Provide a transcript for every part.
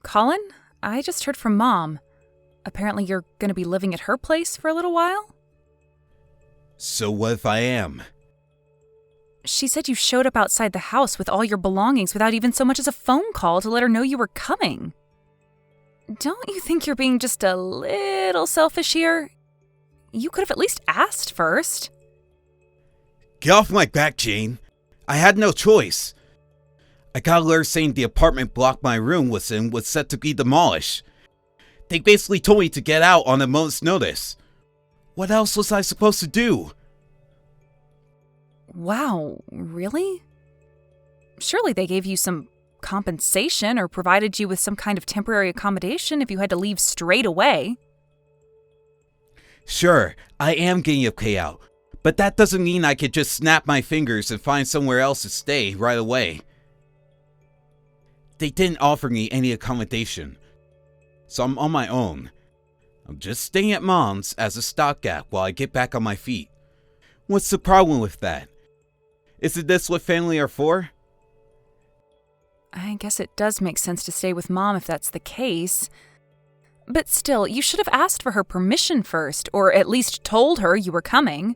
Colin? I just heard from Mom. Apparently you're gonna be living at her place for a little while? So what if I am? She said you showed up outside the house with all your belongings without even so much as a phone call to let her know you were coming. Don't you think you're being just a little selfish here? You could have at least asked first. Get off my back, Jane. I had no choice. I got a letter saying the apartment block my room was in was set to be demolished. They basically told me to get out on a moment's notice. What else was I supposed to do? Wow, really? Surely they gave you some compensation or provided you with some kind of temporary accommodation if you had to leave straight away. Sure, I am getting a payout, but that doesn't mean I could just snap my fingers and find somewhere else to stay right away. They didn't offer me any accommodation, so I'm on my own. I'm just staying at Mom's as a stopgap while I get back on my feet. What's the problem with that? Isn't this what family are for? I guess it does make sense to stay with Mom if that's the case. But still, you should have asked for her permission first, or at least told her you were coming.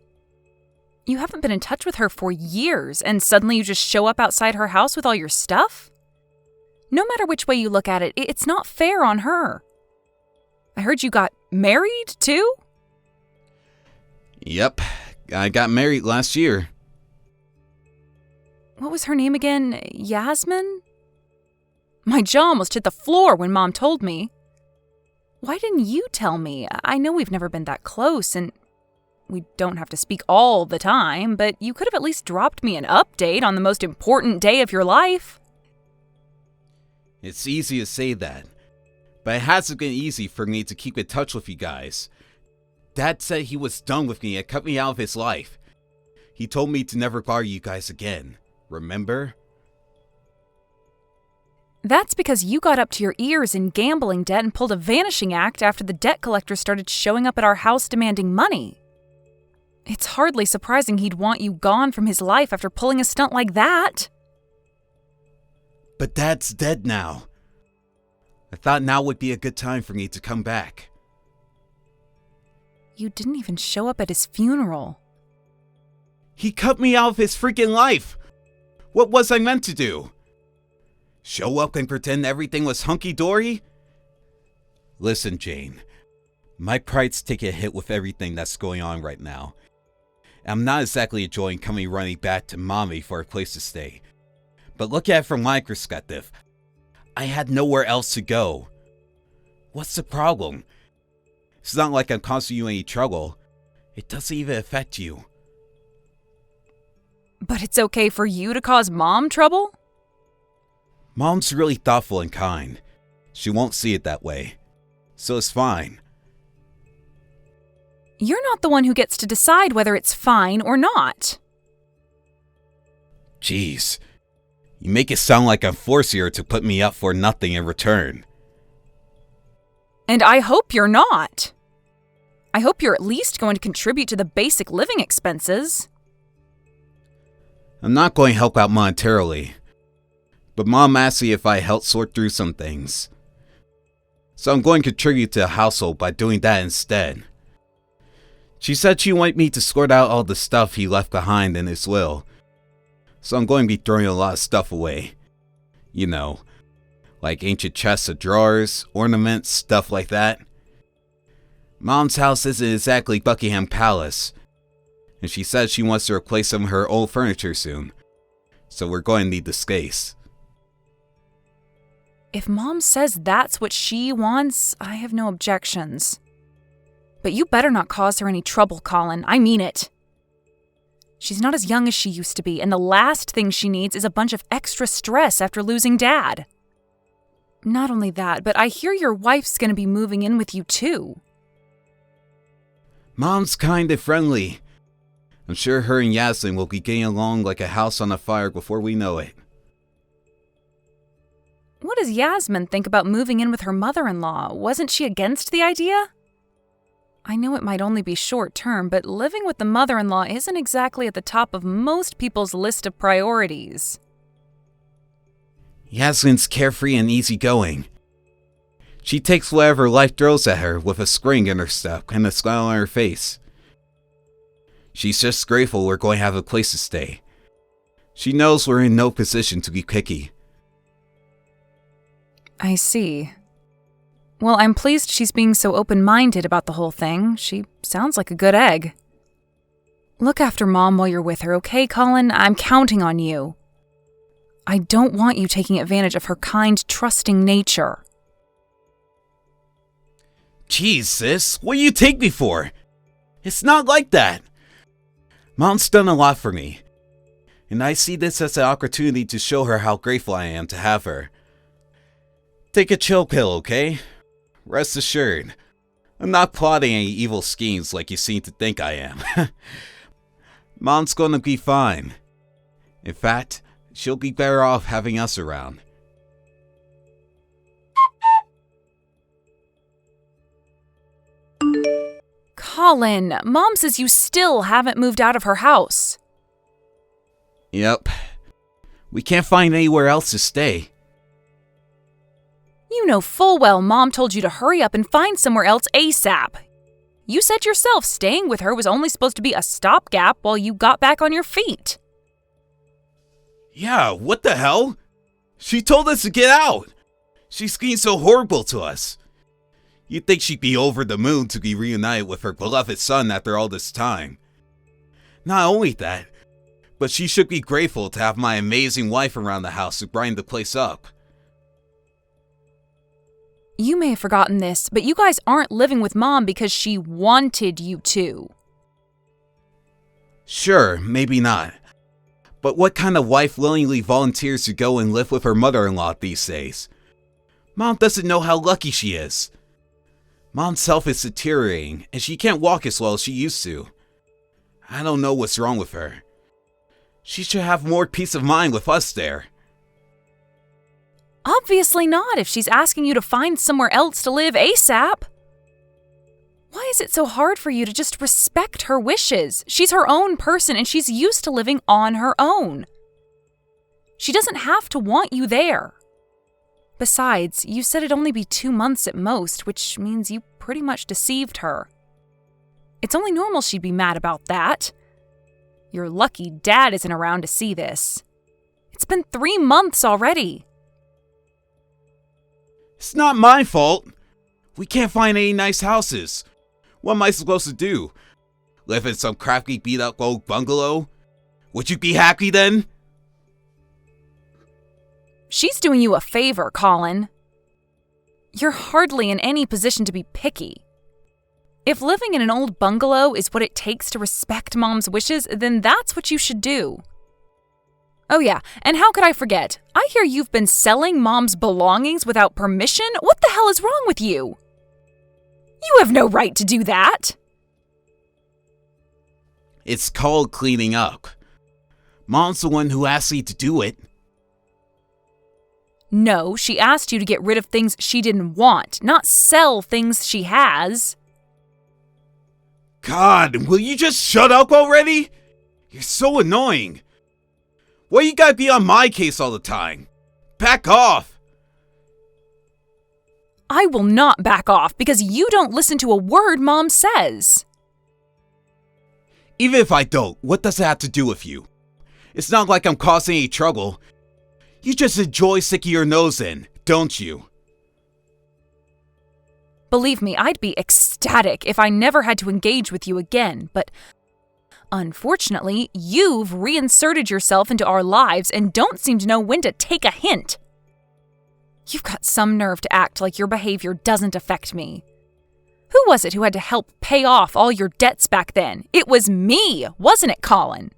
You haven't been in touch with her for years, and suddenly you just show up outside her house with all your stuff? No matter which way you look at it, it's not fair on her. I heard you got married, too? Yep, I got married last year. What was her name again? Yasmin? My jaw almost hit the floor when Mom told me. Why didn't you tell me? I know we've never been that close, and we don't have to speak all the time, but you could have at least dropped me an update on the most important day of your life. It's easy to say that, but it hasn't been easy for me to keep in touch with you guys. Dad said he was done with me and cut me out of his life. He told me to never bother you guys again, remember? That's because you got up to your ears in gambling debt and pulled a vanishing act after the debt collector started showing up at our house demanding money. It's hardly surprising he'd want you gone from his life after pulling a stunt like that. But Dad's dead now. I thought now would be a good time for me to come back. You didn't even show up at his funeral. He cut me out of his freaking life! What was I meant to do? Show up and pretend everything was hunky-dory? Listen, Jane. My pride's taking a hit with everything that's going on right now. I'm not exactly enjoying coming running back to Mommy for a place to stay. But look at it from my perspective. I had nowhere else to go. What's the problem? It's not like I'm causing you any trouble. It doesn't even affect you. But it's okay for you to cause Mom trouble? Mom's really thoughtful and kind. She won't see it that way. So it's fine. You're not the one who gets to decide whether it's fine or not. Jeez. You make it sound like I'm forcing her to put me up for nothing in return. And I hope you're not. I hope you're at least going to contribute to the basic living expenses. I'm not going to help out monetarily. But Mom asked me if I helped sort through some things. So I'm going to contribute to the household by doing that instead. She said she wanted me to sort out all the stuff he left behind in his will. So I'm going to be throwing a lot of stuff away. You know, like ancient chests of drawers, ornaments, stuff like that. Mom's house isn't exactly Buckingham Palace. And she said she wants to replace some of her old furniture soon. So we're going to need the space. If Mom says that's what she wants, I have no objections. But you better not cause her any trouble, Colin. I mean it. She's not as young as she used to be, and the last thing she needs is a bunch of extra stress after losing Dad. Not only that, but I hear your wife's gonna be moving in with you too. Mom's kind and friendly. I'm sure her and Yasmin will be getting along like a house on a fire before we know it. What does Yasmin think about moving in with her mother-in-law? Wasn't she against the idea? I know it might only be short-term, but living with the mother-in-law isn't exactly at the top of most people's list of priorities. Yasmin's carefree and easygoing. She takes whatever life throws at her with a spring in her step and a smile on her face. She's just grateful we're going to have a place to stay. She knows we're in no position to be picky. I see. Well, I'm pleased she's being so open-minded about the whole thing. She sounds like a good egg. Look after Mom while you're with her, okay, Colin? I'm counting on you. I don't want you taking advantage of her kind, trusting nature. Jeez, sis, what do you take me for? It's not like that. Mom's done a lot for me, and I see this as an opportunity to show her how grateful I am to have her. Take a chill pill, okay? Rest assured, I'm not plotting any evil schemes like you seem to think I am. Mom's gonna be fine. In fact, she'll be better off having us around. Colin, Mom says you still haven't moved out of her house. Yep. We can't find anywhere else to stay. You know full well Mom told you to hurry up and find somewhere else ASAP. You said yourself staying with her was only supposed to be a stopgap while you got back on your feet. Yeah, what the hell? She told us to get out. She's being so horrible to us. You'd think she'd be over the moon to be reunited with her beloved son after all this time. Not only that, but she should be grateful to have my amazing wife around the house to brighten the place up. You may have forgotten this, but you guys aren't living with Mom because she wanted you to. Sure, maybe not. But what kind of wife willingly volunteers to go and live with her mother-in-law these days? Mom doesn't know how lucky she is. Mom's health is deteriorating, and she can't walk as well as she used to. I don't know what's wrong with her. She should have more peace of mind with us there. Obviously not if she's asking you to find somewhere else to live ASAP. Why is it so hard for you to just respect her wishes? She's her own person and she's used to living on her own. She doesn't have to want you there. Besides, you said it'd only be 2 months at most, which means you pretty much deceived her. It's only normal she'd be mad about that. You're lucky Dad isn't around to see this. It's been 3 months already. It's not my fault. We can't find any nice houses. What am I supposed to do? Live in some crappy beat-up old bungalow? Would you be happy then? She's doing you a favor, Colin. You're hardly in any position to be picky. If living in an old bungalow is what it takes to respect Mom's wishes, then that's what you should do. Oh yeah, and how could I forget? I hear you've been selling Mom's belongings without permission? What the hell is wrong with you? You have no right to do that. It's called cleaning up. Mom's the one who asked me to do it. No, she asked you to get rid of things she didn't want, not sell things she has. God, will you just shut up already? You're so annoying. Why you gotta be on my case all the time? Back off! I will not back off because you don't listen to a word Mom says. Even if I don't, what does it have to do with you? It's not like I'm causing any trouble. You just enjoy sticking your nose in, don't you? Believe me, I'd be ecstatic if I never had to engage with you again, but unfortunately, you've reinserted yourself into our lives and don't seem to know when to take a hint. You've got some nerve to act like your behavior doesn't affect me. Who was it who had to help pay off all your debts back then? It was me, wasn't it, Colin?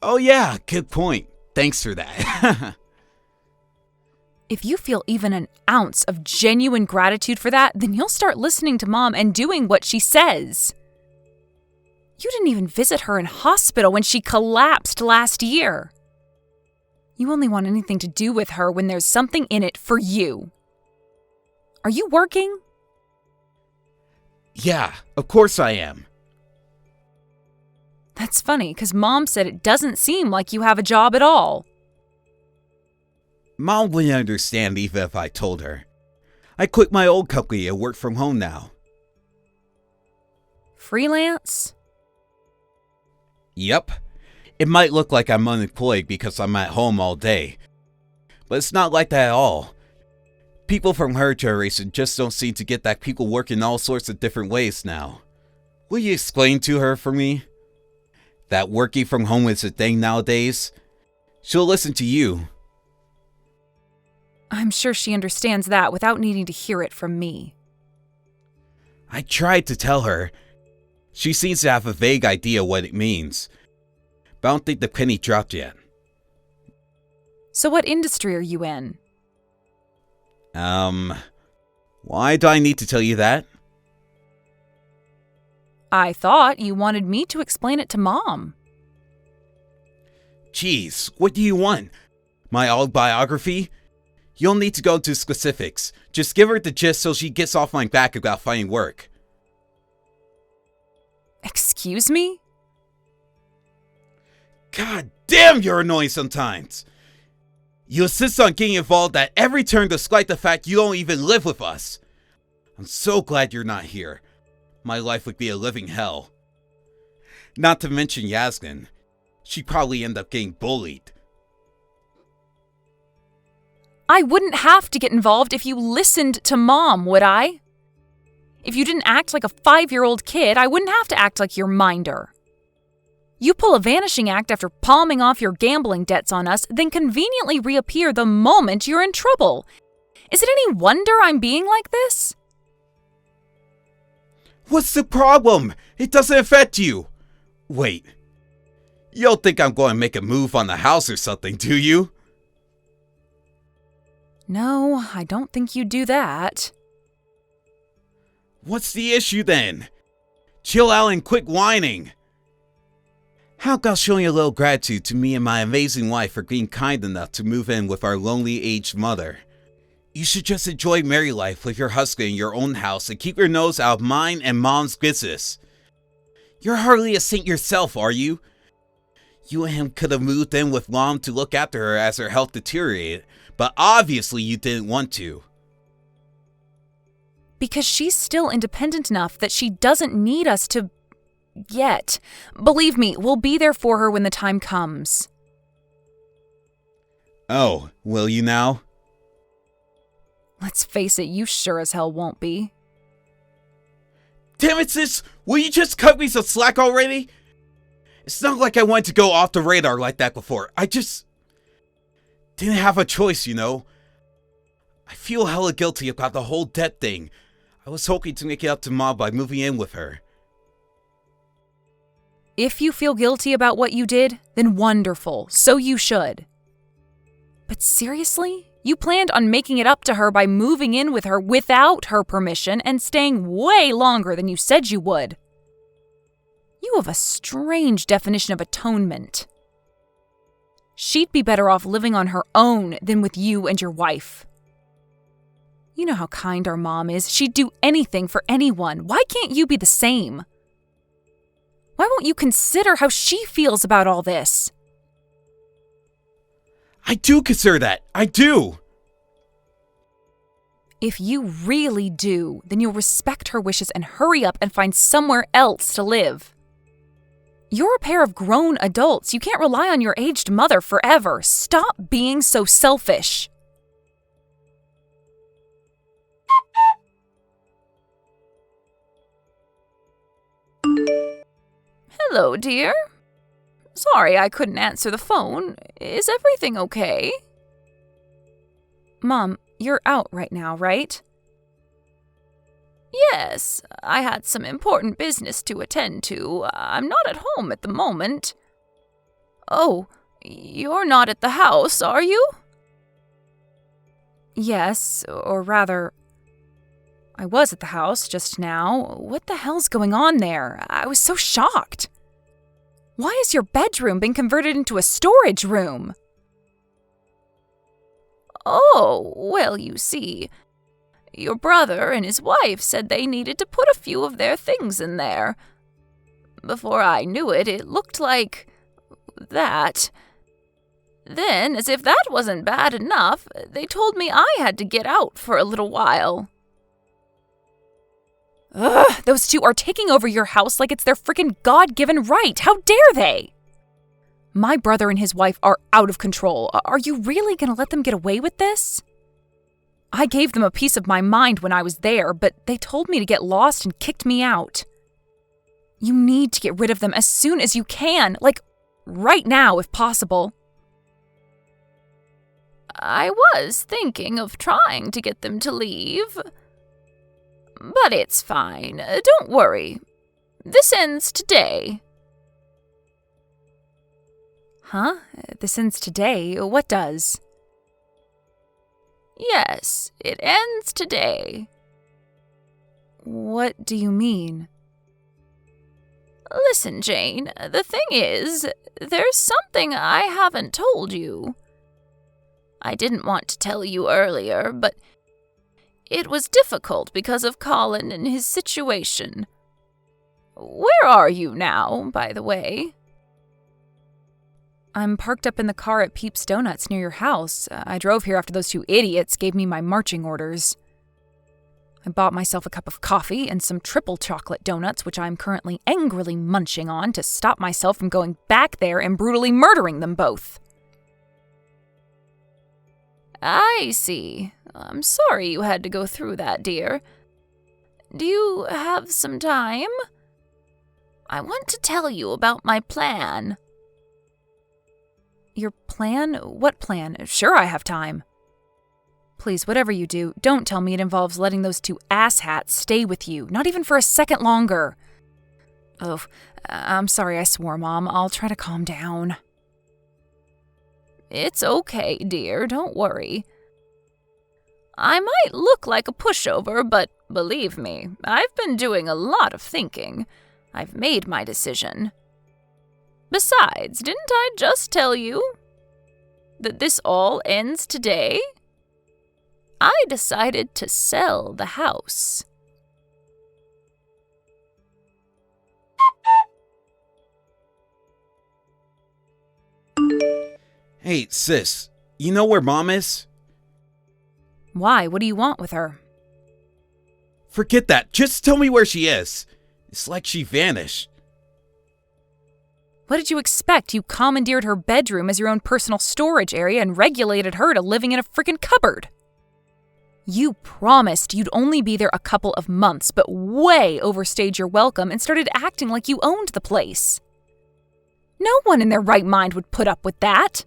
Oh yeah, good point. Thanks for that. If you feel even an ounce of genuine gratitude for that, then you'll start listening to Mom and doing what she says. You didn't even visit her in hospital when she collapsed last year. You only want anything to do with her when there's something in it for you. Are you working? Yeah, of course I am. That's funny, because Mom said it doesn't seem like you have a job at all. Mom wouldn't understand even if I told her. I quit my old company and work from home now. Freelance? Yep. It might look like I'm unemployed because I'm at home all day, but it's not like that at all. People from her generation just don't seem to get that people work in all sorts of different ways now. Will you explain to her for me? That working from home is a thing nowadays? She'll listen to you. I'm sure she understands that without needing to hear it from me. I tried to tell her. She seems to have a vague idea what it means, but I don't think the penny dropped yet. So what industry are you in? Why do I need to tell you that? I thought you wanted me to explain it to Mom. Jeez, what do you want? My autobiography? You'll need to go into specifics. Just give her the gist so she gets off my back about finding work. Excuse me? God damn, you're annoying sometimes. You insist on getting involved at every turn despite the fact you don't even live with us. I'm so glad you're not here. My life would be a living hell. Not to mention Yasmin. She'd probably end up getting bullied. I wouldn't have to get involved if you listened to Mom, would I? If you didn't act like a 5-year-old kid, I wouldn't have to act like your minder. You pull a vanishing act after palming off your gambling debts on us, then conveniently reappear the moment you're in trouble. Is it any wonder I'm being like this? What's the problem? It doesn't affect you. Wait. You don't think I'm going to make a move on the house or something, do you? No, I don't think you'd do that. What's the issue then? Chill out and quit whining. How about showing a little gratitude to me and my amazing wife for being kind enough to move in with our lonely aged mother? You should just enjoy married life with your husband in your own house and keep your nose out of mine and Mom's business. You're hardly a saint yourself, are you? You and him could have moved in with Mom to look after her as her health deteriorated, but obviously you didn't want to. Because she's still independent enough that she doesn't need us to... yet. Believe me, we'll be there for her when the time comes. Oh, will you now? Let's face it, you sure as hell won't be. Damn it, sis! Will you just cut me some slack already? It's not like I wanted to go off the radar like that before. I just... didn't have a choice, you know? I feel hella guilty about the whole debt thing. I was hoping to make it up to Mom by moving in with her. If you feel guilty about what you did, then wonderful. So you should. But seriously? You planned on making it up to her by moving in with her without her permission and staying way longer than you said you would. You have a strange definition of atonement. She'd be better off living on her own than with you and your wife. You know how kind our mom is. She'd do anything for anyone. Why can't you be the same? Why won't you consider how she feels about all this? I do consider that. I do. If you really do, then you'll respect her wishes and hurry up and find somewhere else to live. You're a pair of grown adults. You can't rely on your aged mother forever. Stop being so selfish. Hello, dear. Sorry I couldn't answer the phone. Is everything okay? Mom, you're out right now, right? Yes, I had some important business to attend to. I'm not at home at the moment. Oh, you're not at the house, are you? Yes, or rather, I was at the house just now. What the hell's going on there? I was so shocked. Why has your bedroom been converted into a storage room? Oh, well, you see, your brother and his wife said they needed to put a few of their things in there. Before I knew it, it looked like that. Then, as if that wasn't bad enough, they told me I had to get out for a little while. Ugh, those two are taking over your house like it's their freaking God-given right. How dare they? My brother and his wife are out of control. Are you really going to let them get away with this? I gave them a piece of my mind when I was there, but they told me to get lost and kicked me out. You need to get rid of them as soon as you can, like right now if possible. I was thinking of trying to get them to leave. But it's fine. Don't worry. This ends today. Huh? This ends today? What does? Yes, it ends today. What do you mean? Listen, Jane, the thing is, there's something I haven't told you. I didn't want to tell you earlier, but it was difficult because of Colin and his situation. Where are you now, by the way? I'm parked up in the car at Peep's Donuts near your house. I drove here after those two idiots gave me my marching orders. I bought myself a cup of coffee and some triple chocolate donuts, which I'm currently angrily munching on to stop myself from going back there and brutally murdering them both. I see. I'm sorry you had to go through that, dear. Do you have some time? I want to tell you about my plan. Your plan? What plan? Sure, I have time. Please, whatever you do, don't tell me it involves letting those two asshats stay with you, not even for a second longer. Oh, I'm sorry I swore, Mom. I'll try to calm down. It's okay, dear. Don't worry. I might look like a pushover, but believe me, I've been doing a lot of thinking. I've made my decision. Besides, didn't I just tell you that this all ends today? I decided to sell the house. Hey, sis, you know where Mom is? Why? What do you want with her? Forget that. Just tell me where she is. It's like she vanished. What did you expect? You commandeered her bedroom as your own personal storage area and regulated her to living in a freaking cupboard. You promised you'd only be there a couple of months, but way overstayed your welcome and started acting like you owned the place. No one in their right mind would put up with that.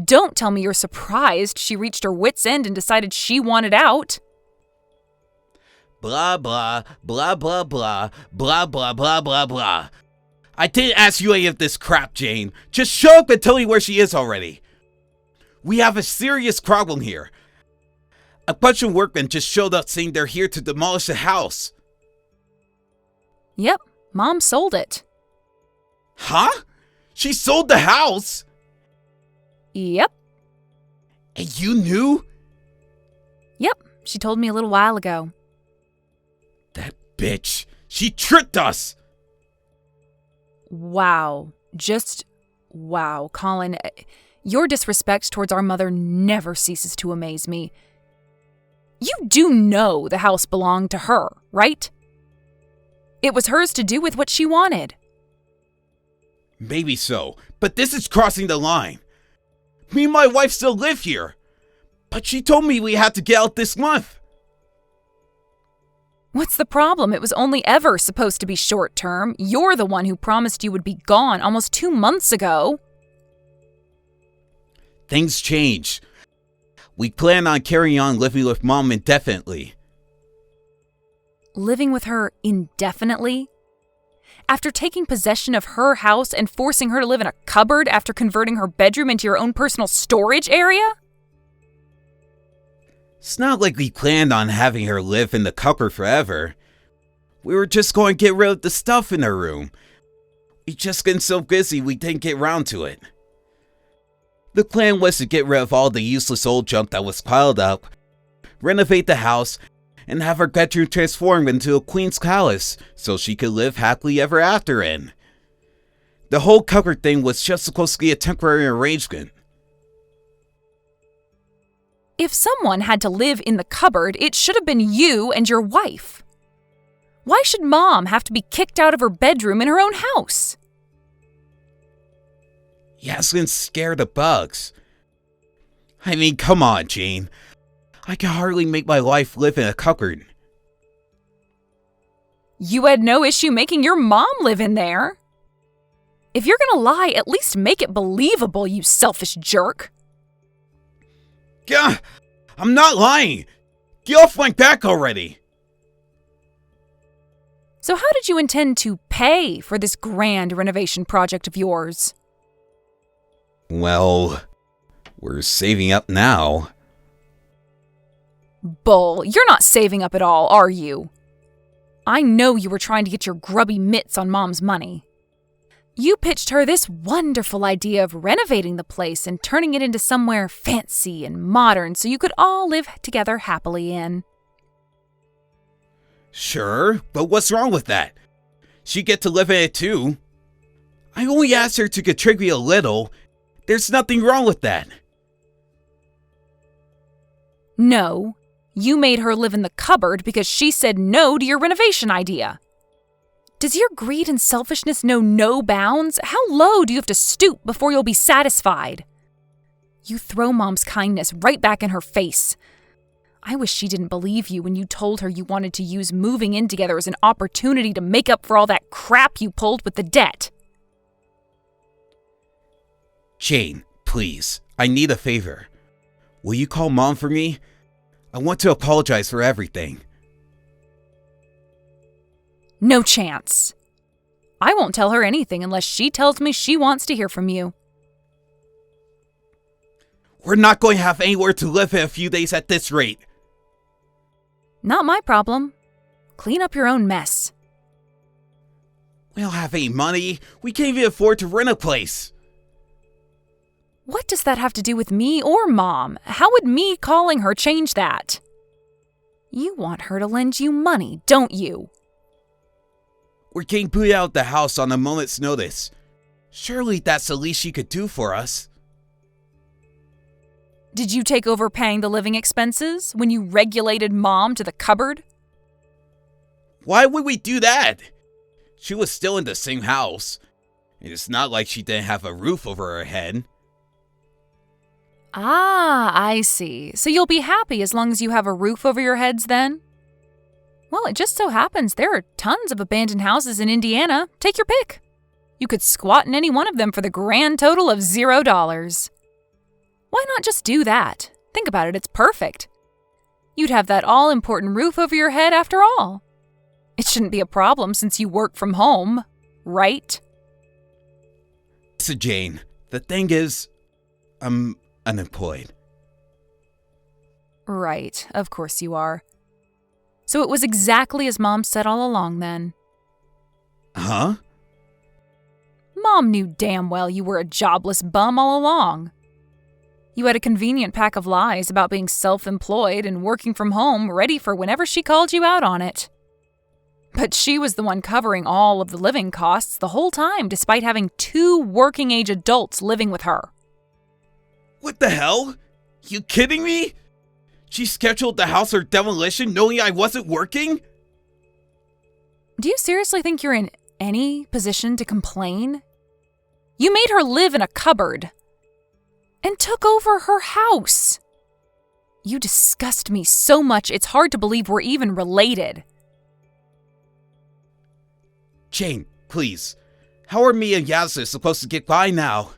Don't tell me you're surprised she reached her wit's end and decided she wanted out. Blah, blah, blah, blah, blah, blah, blah, blah, blah, blah. I didn't ask you any of this crap, Jane. Just show up and tell me where she is already. We have a serious problem here. A bunch of workmen just showed up saying they're here to demolish the house. Yep, Mom sold it. Huh? She sold the house? Yep. And you knew? Yep, she told me a little while ago. That bitch. She tricked us. Wow. Just wow. Colin, your disrespect towards our mother never ceases to amaze me. You do know the house belonged to her, right? It was hers to do with what she wanted. Maybe so, but this is crossing the line. Me and my wife still live here. But she told me we had to get out this month. What's the problem? It was only ever supposed to be short term. You're the one who promised you would be gone almost 2 months ago. Things change. We plan on carrying on living with Mom indefinitely. Living with her indefinitely? After taking possession of her house and forcing her to live in a cupboard after converting her bedroom into your own personal storage area? It's not like we planned on having her live in the cupboard forever. We were just going to get rid of the stuff in her room. We just been so busy we didn't get around to it. The plan was to get rid of all the useless old junk that was piled up, renovate the house, and have her bedroom transformed into a queen's palace so she could live happily ever after in. The whole cupboard thing was just supposed to be a temporary arrangement. If someone had to live in the cupboard, it should have been you and your wife. Why should Mom have to be kicked out of her bedroom in her own house? Yasmin's scared of bugs. I mean, come on, Jane. I can hardly make my wife live in a cupboard. You had no issue making your mom live in there. If you're gonna lie, at least make it believable, you selfish jerk. Gah! I'm not lying! Get off my back already! So how did you intend to pay for this grand renovation project of yours? Well, we're saving up now. Bull, you're not saving up at all, are you? I know you were trying to get your grubby mitts on Mom's money. You pitched her this wonderful idea of renovating the place and turning it into somewhere fancy and modern so you could all live together happily in. Sure, but what's wrong with that? She'd get to live in it too. I only asked her to contribute a little. There's nothing wrong with that. No, you made her live in the cupboard because she said no to your renovation idea. Does your greed and selfishness know no bounds? How low do you have to stoop before you'll be satisfied? You throw Mom's kindness right back in her face. I wish she didn't believe you when you told her you wanted to use moving in together as an opportunity to make up for all that crap you pulled with the debt. Jane, please, I need a favor. Will you call Mom for me? I want to apologize for everything. No chance. I won't tell her anything unless she tells me she wants to hear from you. We're not going to have anywhere to live in a few days at this rate. Not my problem. Clean up your own mess. We don't have any money. We can't even afford to rent a place. What does that have to do with me or Mom? How would me calling her change that? You want her to lend you money, don't you? We're getting booted out of the house on a moment's notice. Surely that's the least she could do for us. Did you take over paying the living expenses when you regulated Mom to the cupboard? Why would we do that? She was still in the same house. It's not like she didn't have a roof over her head. Ah, I see. So you'll be happy as long as you have a roof over your heads then? Well, it just so happens there are tons of abandoned houses in Indiana. Take your pick. You could squat in any one of them for the grand total of $0. Why not just do that? Think about it, it's perfect. You'd have that all-important roof over your head after all. It shouldn't be a problem since you work from home, right? So Jane, the thing is, I'm unemployed. Right, of course you are. So it was exactly as Mom said all along then. Huh? Mom knew damn well you were a jobless bum all along. You had a convenient pack of lies about being self-employed and working from home ready for whenever she called you out on it. But she was the one covering all of the living costs the whole time despite having 2 working-age adults living with her. What the hell? You kidding me? She scheduled the house for demolition knowing I wasn't working? Do you seriously think you're in any position to complain? You made her live in a cupboard and took over her house. You disgust me so much it's hard to believe we're even related. Jane, please. How are me and Yasser supposed to get by now?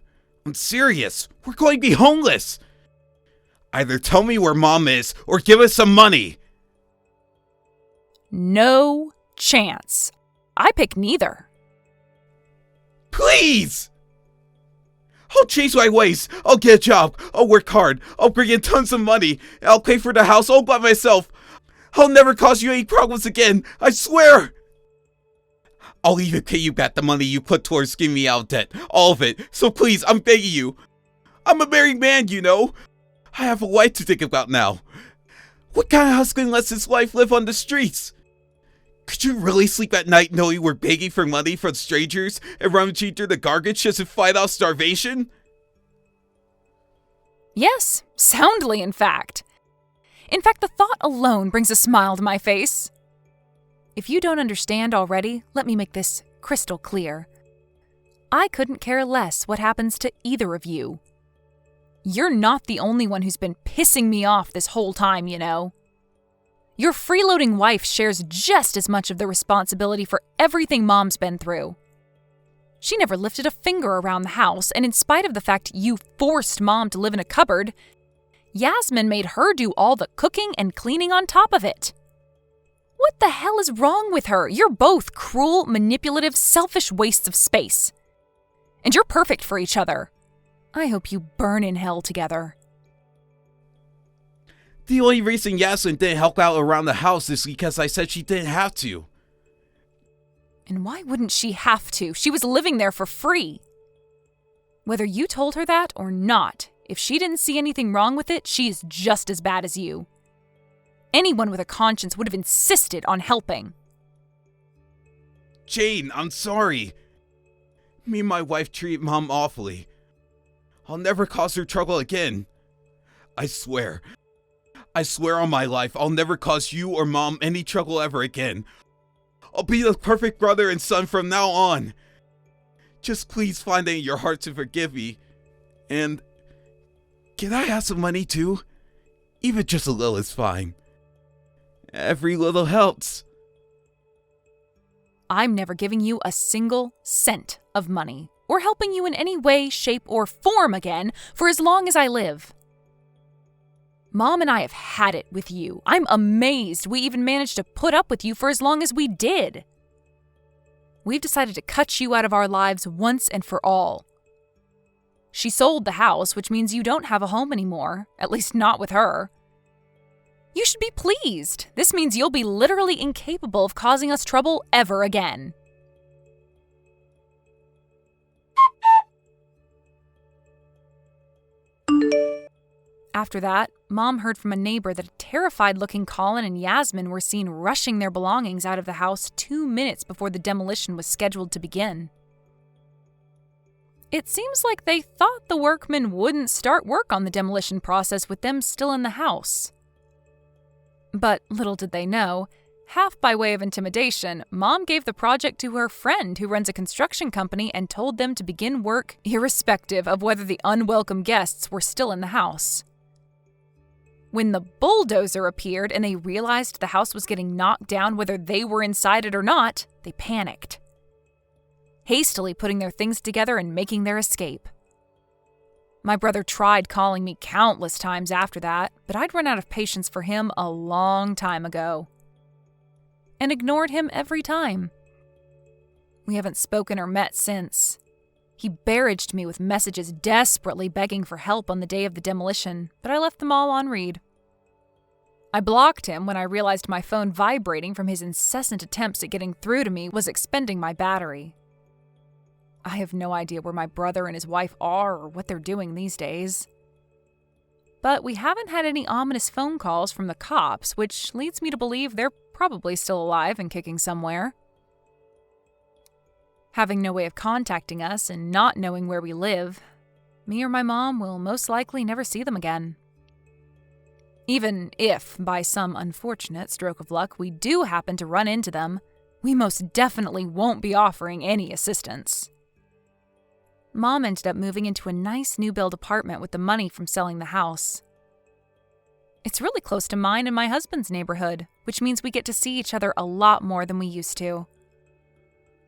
I'm serious. We're going to be homeless. Either tell me where Mom is or give us some money. No chance. I pick neither. Please! I'll change my ways. I'll get a job. I'll work hard. I'll bring in tons of money. I'll pay for the house all by myself. I'll never cause you any problems again. I swear. I'll even pay you back the money you put towards getting me out of debt. All of it. So please, I'm begging you. I'm a married man, you know. I have a wife to think about now. What kind of husband lets his wife live on the streets? Could you really sleep at night knowing we're begging for money from strangers and rummaging through the garbage just to fight off starvation? Yes, soundly in fact. In fact, the thought alone brings a smile to my face. If you don't understand already, let me make this crystal clear. I couldn't care less what happens to either of you. You're not the only one who's been pissing me off this whole time, you know. Your freeloading wife shares just as much of the responsibility for everything Mom's been through. She never lifted a finger around the house, and in spite of the fact you forced Mom to live in a cupboard, Yasmin made her do all the cooking and cleaning on top of it. What the hell is wrong with her? You're both cruel, manipulative, selfish wastes of space. And you're perfect for each other. I hope you burn in hell together. The only reason Yasmin didn't help out around the house is because I said she didn't have to. And why wouldn't she have to? She was living there for free. Whether you told her that or not, if she didn't see anything wrong with it, she is just as bad as you. Anyone with a conscience would have insisted on helping. Jane, I'm sorry. Me and my wife treat Mom awfully. I'll never cause her trouble again. I swear on my life, I'll never cause you or Mom any trouble ever again. I'll be the perfect brother and son from now on. Just please find it in your heart to forgive me. And can I have some money too? Even just a little is fine. Every little helps. I'm never giving you a single cent of money or helping you in any way, shape, or form again for as long as I live. Mom and I have had it with you. I'm amazed we even managed to put up with you for as long as we did. We've decided to cut you out of our lives once and for all. She sold the house, which means you don't have a home anymore, at least not with her. You should be pleased. This means you'll be literally incapable of causing us trouble ever again. After that, Mom heard from a neighbor that a terrified-looking Colin and Yasmin were seen rushing their belongings out of the house 2 minutes before the demolition was scheduled to begin. It seems like they thought the workmen wouldn't start work on the demolition process with them still in the house. But little did they know, half by way of intimidation, Mom gave the project to her friend who runs a construction company and told them to begin work irrespective of whether the unwelcome guests were still in the house. When the bulldozer appeared and they realized the house was getting knocked down whether they were inside it or not, they panicked, hastily putting their things together and making their escape. My brother tried calling me countless times after that, but I'd run out of patience for him a long time ago, and ignored him every time. We haven't spoken or met since. He barraged me with messages desperately begging for help on the day of the demolition, but I left them all on read. I blocked him when I realized my phone vibrating from his incessant attempts at getting through to me was expending my battery. I have no idea where my brother and his wife are or what they're doing these days. But we haven't had any ominous phone calls from the cops, which leads me to believe they're probably still alive and kicking somewhere. Having no way of contacting us and not knowing where we live, me or my mom will most likely never see them again. Even if, by some unfortunate stroke of luck, we do happen to run into them, we most definitely won't be offering any assistance. Mom ended up moving into a nice new-build apartment with the money from selling the house. It's really close to mine and my husband's neighborhood, which means we get to see each other a lot more than we used to.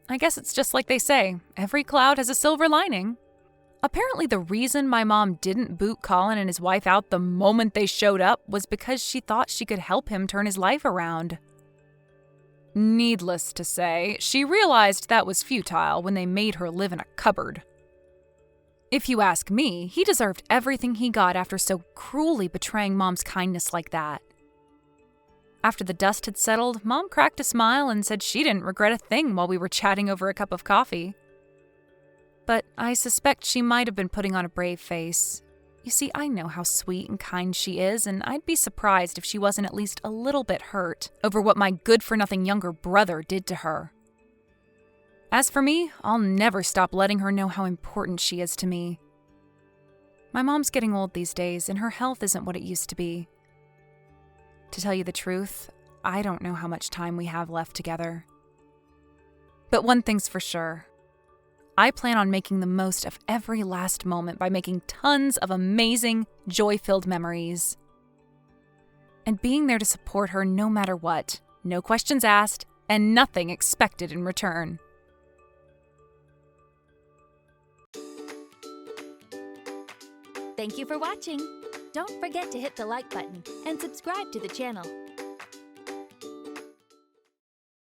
I guess it's just like they say, every cloud has a silver lining. Apparently the reason my mom didn't boot Colin and his wife out the moment they showed up was because she thought she could help him turn his life around. Needless to say, she realized that was futile when they made her live in a cupboard. If you ask me, he deserved everything he got after so cruelly betraying Mom's kindness like that. After the dust had settled, Mom cracked a smile and said she didn't regret a thing while we were chatting over a cup of coffee. But I suspect she might have been putting on a brave face. You see, I know how sweet and kind she is, and I'd be surprised if she wasn't at least a little bit hurt over what my good-for-nothing younger brother did to her. As for me, I'll never stop letting her know how important she is to me. My mom's getting old these days, and her health isn't what it used to be. To tell you the truth, I don't know how much time we have left together. But one thing's for sure. I plan on making the most of every last moment by making tons of amazing, joy-filled memories. And being there to support her no matter what, no questions asked, and nothing expected in return. Thank you for watching. Don't forget to hit the like button and subscribe to the channel.